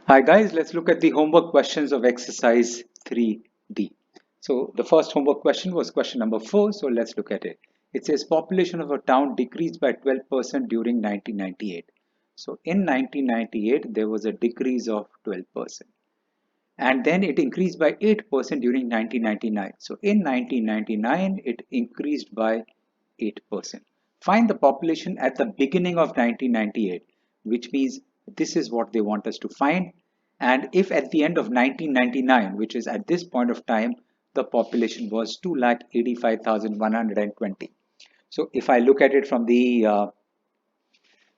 Hi guys, let's look at the homework questions of exercise 3D. So the first homework question was question number 4, so let's look at it. It says population of a town decreased by 12% during 1998. So in 1998 there was a decrease of 12%, and then it increased by 8% during 1999. So in 1999 it increased by 8%. Find the population at the beginning of 1998, which means this is what they want us to find. And if at the end of 1999, which is at this point of time, the population was 2,85,120. So if I look at it from the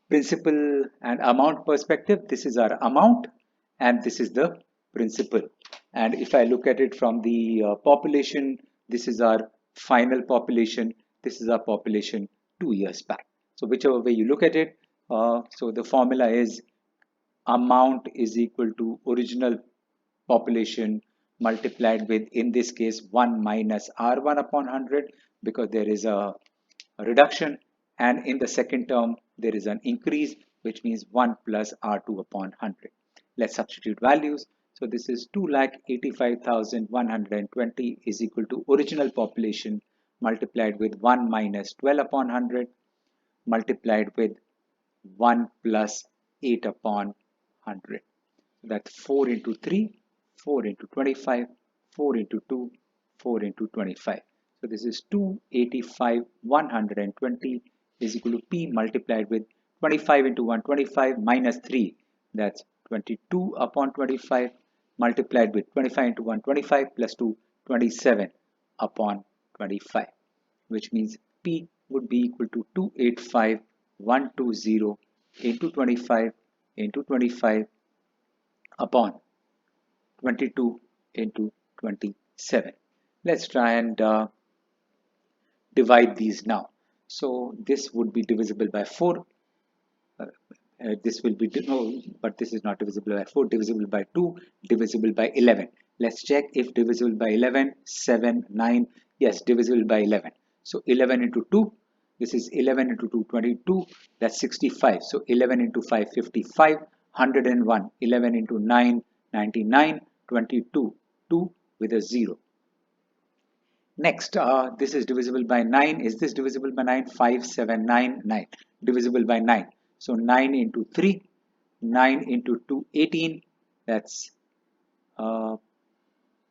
principal and amount perspective, this is our amount and this is the principal. And if I look at it from the population, this is our final population, this is our population 2 years back. So whichever way you look at it, so the formula is amount is equal to original population multiplied with, in this case, 1 minus R1 upon 100, because there is a reduction, and in the second term there is an increase, which means 1 plus R2 upon 100. Let's substitute values. So this is 2,85,120 is equal to original population multiplied with 1 minus 12 upon 100 multiplied with 1 plus 8 upon 100. That's 4 into 3, 4 into 25, 4 into 2, 4 into 25. So this is 285, 120 is equal to P multiplied with 25 into 125 minus 3. That's 22 upon 25 multiplied with 25 into 125 plus 2, 27 upon 25, which means P would be equal to 285, 120 into 25 into 25 upon 22 into 27. Let's try and divide these now. So this would be divisible by 4. This will be, no, but this is not divisible by 4, divisible by 2, divisible by 11. Let's check if divisible by 11, 7, 9, yes, divisible by 11. So 11 into 2, this is 11 into 2, 22, that's 65. So 11 into 5, 55, 101, 11 into 9, 99, 22, 2 with a 0. Next, this is divisible by 9. Is this divisible by 9? 5, 7, 9, 9. Divisible by 9. So 9 into 3, 9 into 2, 18. That's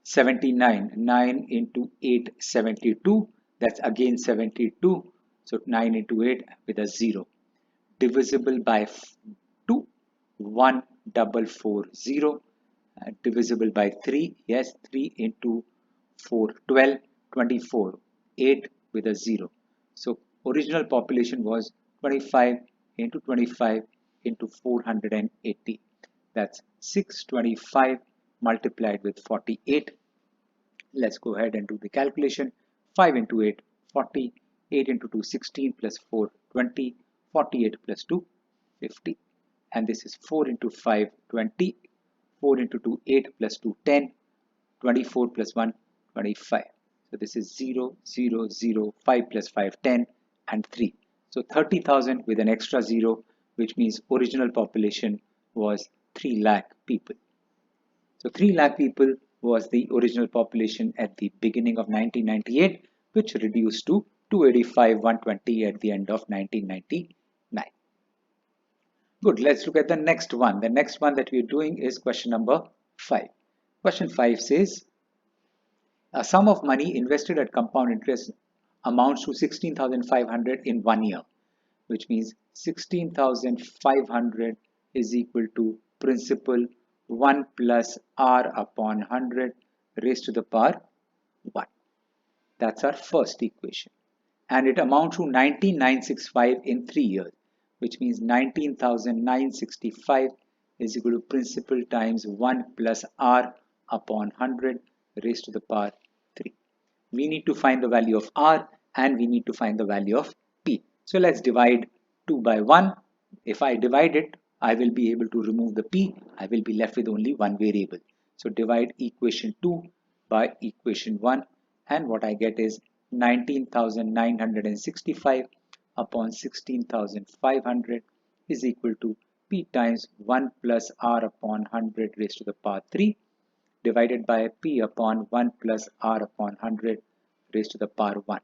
79. 9 into 8, 72. That's again 72. So 9 into 8 with a 0. Divisible by 2, 1,440. Divisible by 3, yes, 3 into 4, 12, 24, 8 with a 0. So original population was 25 into 25 into 480. That's 625 multiplied with 48. Let's go ahead and do the calculation. 5 into 8, 40. 8 into 2, 16 plus 4, 20. 48 plus 2, 50. And this is 4 into 5, 20. 4 into 2, 8 plus 2, 10. 24 plus 1, 25. So this is 0, 0, 0, 5 plus 5, 10, and 3. So 30,000 with an extra 0, which means original population was 3 lakh people. So 3 lakh people was the original population at the beginning of 1998, which reduced to 285, 120 at the end of 1999. Good, let's look at the next one. The next one that we're doing is question number 5. Question 5 says, a sum of money invested at compound interest amounts to 16,500 in 1 year, which means 16,500 is equal to principal 1 plus R upon 100 raised to the power 1. That's our first equation. And it amounts to 19,965 in 3 years, which means 19,965 is equal to principal times 1 plus R upon 100 raised to the power 3. We need to find the value of R and we need to find the value of P. So let's divide 2 by 1. If I divide it, I will be able to remove the P. I will be left with only one variable. So divide equation 2 by equation 1, and what I get is 19,965 upon 16,500 is equal to P times 1 plus R upon 100 raised to the power 3 divided by P upon 1 plus R upon 100 raised to the power 1.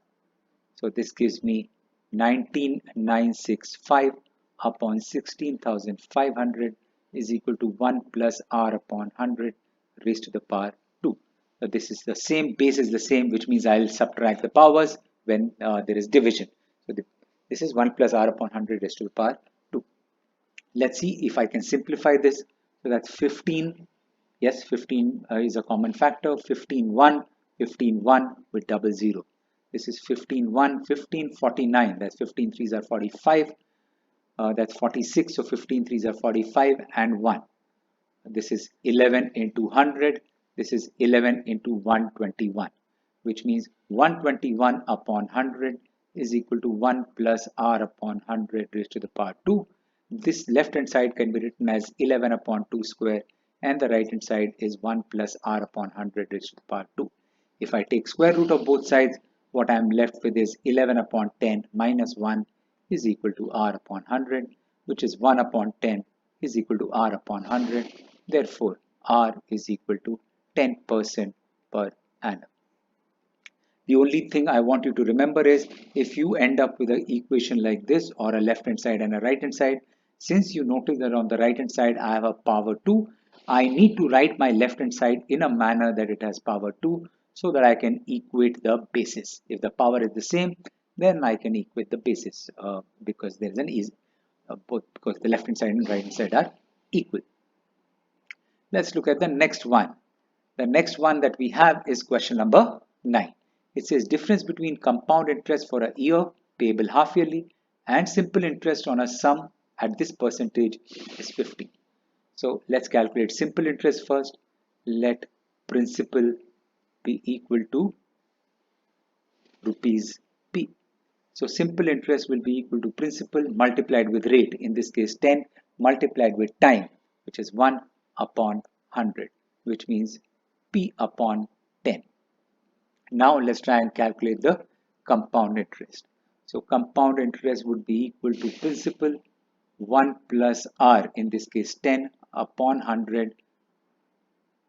So this gives me 19965 upon 16,500 is equal to 1 plus R upon 100 raised to the power 2. So this is the same, base is the same, which means I'll subtract the powers when there is division. So this is 1 plus R upon 100 raised to the power 2. Let's see if I can simplify this. So that's 15. Yes, 15 is a common factor. 15, 1, 15, 1 with double 0. This is 15, 1, 15, 49. That's 15 3s are 45. That's 46. So 15 3s are 45 and 1. This is 11 into 100. This is 11 into 121, which means 121 upon 100 is equal to 1 plus R upon 100 raised to the power 2. This left hand side can be written as 11 upon 2 square and the right hand side is 1 plus R upon 100 raised to the power 2. If I take square root of both sides, what I am left with is 11 upon 10 minus 1 is equal to R upon 100, which is 1 upon 10 is equal to R upon 100. Therefore, R is equal to 10% per annum. The only thing I want you to remember is if you end up with an equation like this or a left hand side and a right hand side, since you notice that on the right hand side I have a power 2, I need to write my left hand side in a manner that it has power 2 so that I can equate the basis. If the power is the same, then I can equate the basis because there is an easy both because the left hand side and right hand side are equal. Let's look at the next one. The next one that we have is question number 9. It says difference between compound interest for a year payable half yearly and simple interest on a sum at this percentage is 50. So let's calculate simple interest first. Let principal be equal to rupees P. So simple interest will be equal to principal multiplied with rate, in this case 10 multiplied with time, which is 1 upon 100, which means P upon 10. Now let's try and calculate the compound interest. So compound interest would be equal to principal 1 plus R, in this case 10 upon 100.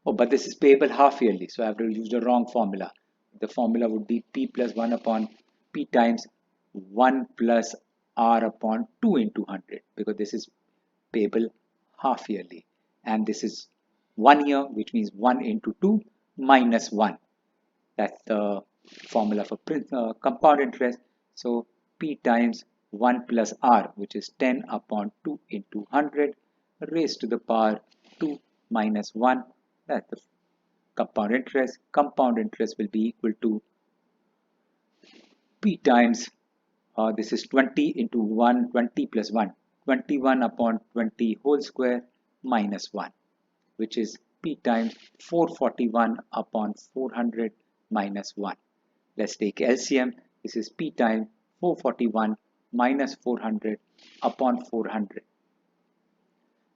Oh, but this is payable half yearly, so I have to use the wrong formula. The formula would be P plus 1 upon P times 1 plus R upon 2 into 100, because this is payable half yearly. And this is 1 year, which means 1 into 2 minus 1. That's the formula for compound interest. So P times 1 plus R, which is 10 upon 2 into 100 raised to the power 2 minus 1. That's the compound interest. Compound interest will be equal to P times, this is 20 into 1, 20 plus 1, 21 upon 20 whole square minus 1, which is P times 441 upon 400 minus 1. Let's take LCM. This is P times 441 minus 400 upon 400.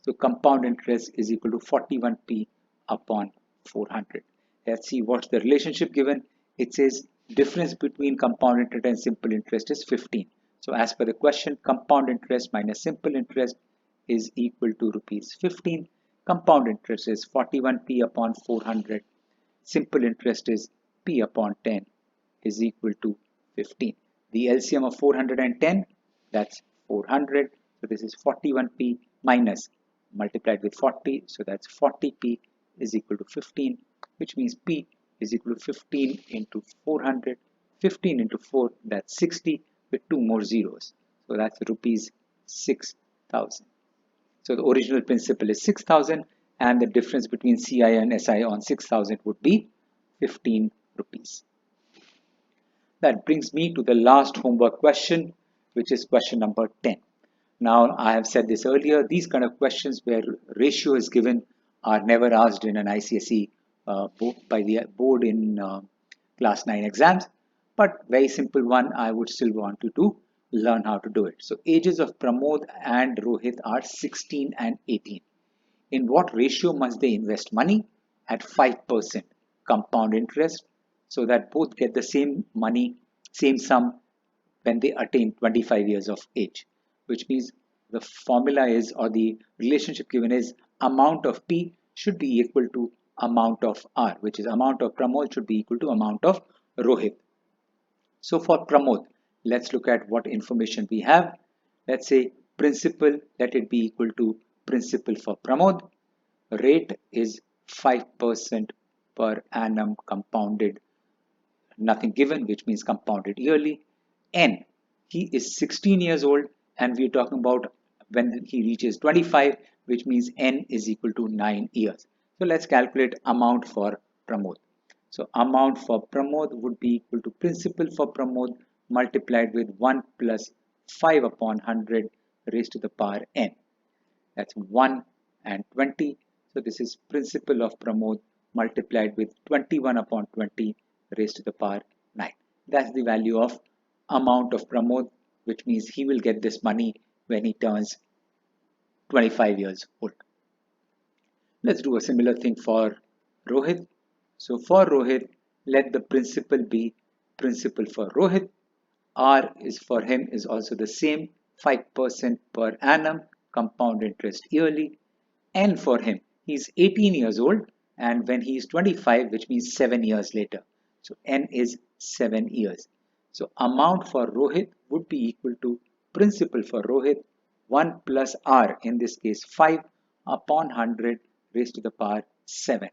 So compound interest is equal to 41P upon 400. Let's see what's the relationship given. It says difference between compound interest and simple interest is 15. So as per the question, compound interest minus simple interest is equal to rupees 15. Compound interest is 41P upon 400. Simple interest is P upon 10 is equal to 15. The LCM of 410, that's 400. So this is 41P minus multiplied with 40. So that's 40P is equal to 15, which means P is equal to 15 into 400. 15 into 4, that's 60 with 2 more zeros. So that's rupees 6,000. So the original principal is 6,000 and the difference between CI and SI on 6,000 would be 15 rupees. That brings me to the last homework question, which is question number 10. Now, I have said this earlier, these kind of questions where ratio is given are never asked in an ICSE by the board in class 9 exams, but very simple one, I would still want you to learn how to do it. So ages of Pramod and Rohit are 16 and 18. In what ratio must they invest money? At 5% compound interest, so that both get the same money, same sum when they attain 25 years of age, which means the formula is, or the relationship given is, amount of P should be equal to amount of R, which is amount of Pramod should be equal to amount of Rohit. So for Pramod, let's look at what information we have. Let's say principal, let it be equal to principal for Pramod. Rate is 5% per annum compounded, nothing given, which means compounded yearly. N, he is 16 years old, and we're talking about when he reaches 25, which means N is equal to 9 years. So let's calculate amount for Pramod. So amount for Pramod would be equal to principal for Pramod multiplied with 1 plus 5 upon 100 raised to the power n. That's 1 and 20. So this is principal of Pramod multiplied with 21 upon 20 raised to the power 9. That's the value of amount of Pramod, which means he will get this money when he turns 25 years old. Let's do a similar thing for Rohit. So for Rohit, let the principal be principal for Rohit. R is for him is also the same, 5% per annum, compound interest yearly. N for him, he's 18 years old, and when he is 25, which means 7 years later. So N is 7 years. So amount for Rohit would be equal to principal for Rohit 1 plus R, in this case 5 upon 100 raised to the power 7.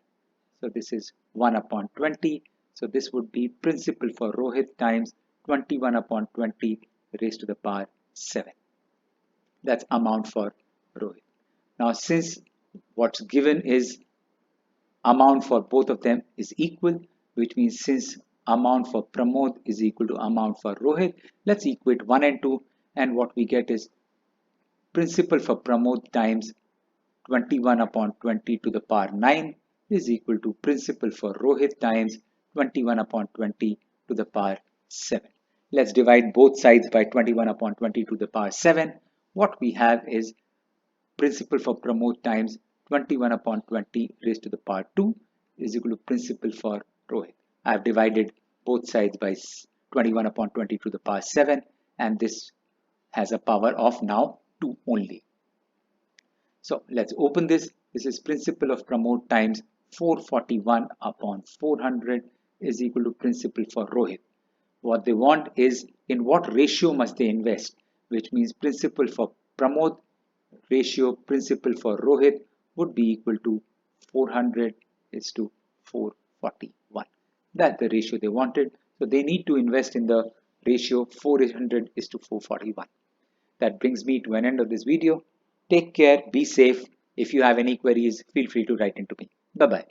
So this is 1 upon 20. So this would be principal for Rohit times 21 upon 20 raised to the power 7. That's amount for Rohit. Now since what's given is amount for both of them is equal, which means since amount for Pramod is equal to amount for Rohit, let's equate 1 and 2, and what we get is principal for Pramod times 21 upon 20 to the power 9 is equal to principal for Rohit times 21 upon 20 to the power 7. Let's divide both sides by 21 upon 20 to the power 7. What we have is principal for Pramod times 21 upon 20 raised to the power 2 is equal to principal for Rohit. I have divided both sides by 21 upon 20 to the power 7, and this has a power of now 2 only. So let's open this. This is principal of Pramod times 441 upon 400 is equal to principal for Rohit. What they want is in what ratio must they invest, which means principal for Pramod ratio principal for Rohit would be equal to 400 is to 441. That's the ratio they wanted. So they need to invest in the ratio 400 is to 441. That brings me to an end of this video. Take care, be safe. If you have any queries, feel free to write into me. Bye-bye.